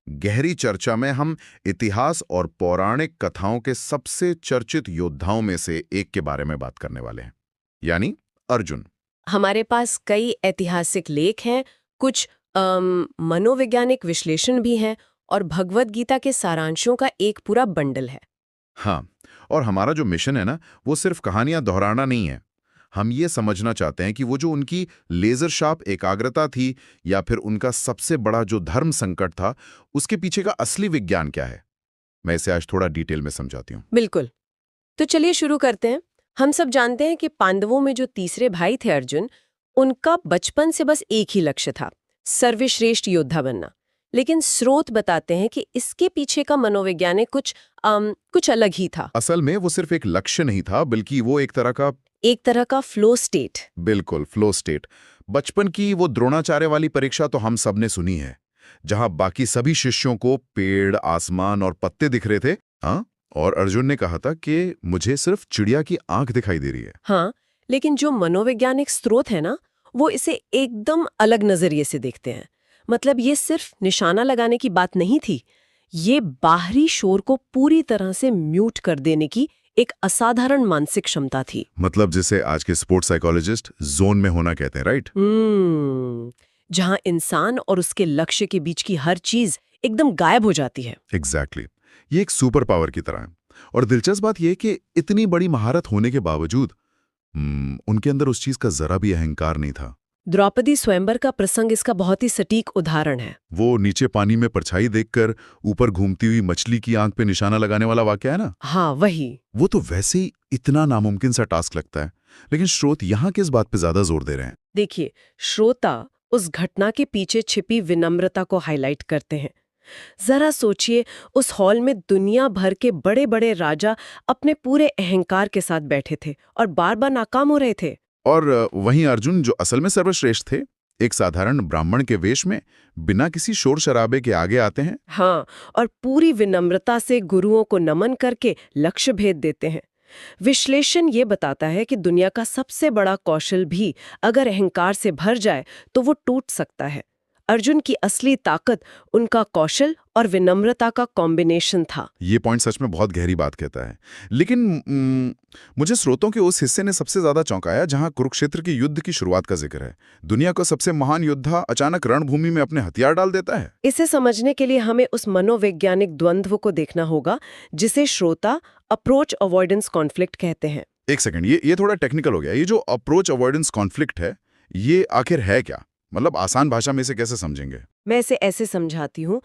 गहरी चर्चा में हम इतिहास और पौराणिक कथाओं के सबसे चर्चित योद्धाओं में से एक के बारे में बात करने वाले हैं, यानी अर्जुन। हमारे पास कई ऐतिहासिक लेख हैं, कुछ मनोवैज्ञानिक विश्लेषण भी हैं और भगवद गीता के सारांशों का एक पूरा बंडल है। हाँ, और हमारा जो मिशन है ना, वो सिर्फ कहानियां दोहराना नहीं है। हम ये समझना चाहते हैं कि वो जो उनकी लेजर शार्प एकाग्रता थी या फिर उनका सबसे बड़ा जो धर्म संकट था, उसके पीछे का असली विज्ञान क्या है। मैं इसे आज थोड़ा डिटेल में समझाती हूँ। बिल्कुल। तो चलिए शुरू करते हैं। हम सब जानते हैं कि पांडवों में जो तीसरे भाई थे अर्जुन, उनका बचपन से बस एक ही लक्ष्य था, सर्वश्रेष्ठ योद्धा बनना। लेकिन स्रोत बताते हैं कि इसके पीछे का मनोवैज्ञानिक कुछ अलग ही था। असल में वो सिर्फ एक लक्ष्य नहीं था, बल्कि वो एक तरह का फ्लो स्टेट। बिल्कुल फ्लो स्टेट। बचपन की वो द्रोणाचार्य वाली परीक्षा तो हम सब ने सुनी है, जहां बाकी सभी शिष्यों को पेड़, आसमान और पत्ते दिख रहे थे, हाँ, और अर्जुन ने कहा था कि मुझे सिर्फ चिड़िया की आंख दिखाई दे रही है। हाँ, लेकिन जो मनोवैज्ञानिक स्रोत है ना, वो इसे एकदम अलग नजरिए से देखते हैं। मतलब ये सिर्फ निशाना लगाने की बात नहीं थी, ये बाहरी शोर को पूरी तरह से म्यूट कर देने की एक असाधारण मानसिक क्षमता थी। मतलब जिसे आज के स्पोर्ट्स साइकोलॉजिस्ट जोन में होना कहते हैं, राइट? जहां इंसान और उसके लक्ष्य के बीच की हर चीज एकदम गायब हो जाती है। एग्जैक्टली। ये एक सुपर पावर की तरह है। और दिलचस्प बात यह कि इतनी बड़ी महारत होने के बावजूद उनके अंदर उस चीज का जरा भी अहंकार नहीं था। द्रौपदी स्वयंवर का प्रसंग इसका बहुत ही सटीक उदाहरण है। वो नीचे पानी में परछाई देखकर ऊपर घूमती हुई मछली की आंख पे निशाना लगाने वाला वाकया है ना। हाँ, वही। वो तो वैसे ही इतना नामुमकिन सा टास्क लगता है, लेकिन स्रोत यहाँ किस बात पे ज्यादा जोर दे रहे हैं? देखिए, श्रोता उस घटना के पीछे छिपी विनम्रता को हाईलाइट करते हैं। जरा सोचिए, उस हॉल में दुनिया भर के बड़े बड़े राजा अपने पूरे अहंकार के साथ बैठे थे और बार बार नाकाम हो रहे थे। और वहीं अर्जुन, जो असल में सर्वश्रेष्ठ थे, एक साधारण ब्राह्मण के वेश में बिना किसी शोर शराबे के आगे आते हैं। हाँ, और पूरी विनम्रता से गुरुओं को नमन करके लक्ष्य भेद देते हैं। विश्लेषण ये बताता है कि दुनिया का सबसे बड़ा कौशल भी अगर अहंकार से भर जाए तो वो टूट सकता है। अर्जुन की असली ताकत उनका कौशल और विनम्रता का कॉम्बिनेशन था। ये पॉइंट सच में बहुत गहरी बात कहता है। लेकिन मुझे स्रोतों के उस हिस्से ने सबसे ज्यादा चौंकाया जहां कुरुक्षेत्र के युद्ध की शुरुआत का जिक्र है। दुनिया का सबसे महान योद्धा अचानक रणभूमि में अपने हथियार डाल देता है। इसे समझने के लिए हमें उस मनोवैज्ञानिक द्वंद्व को देखना होगा जिसे श्रोता अप्रोच अवॉइडेंस कॉन्फ्लिक्ट कहते हैं। एक सेकंड, ये थोड़ा टेक्निकल हो गया। ये जो अप्रोच अवॉइडेंस कॉन्फ्लिक्ट है, ये आखिर है क्या? मतलब आसान भाषा में इसे कैसे समझेंगे? मैं इसे ऐसे समझाती हूँ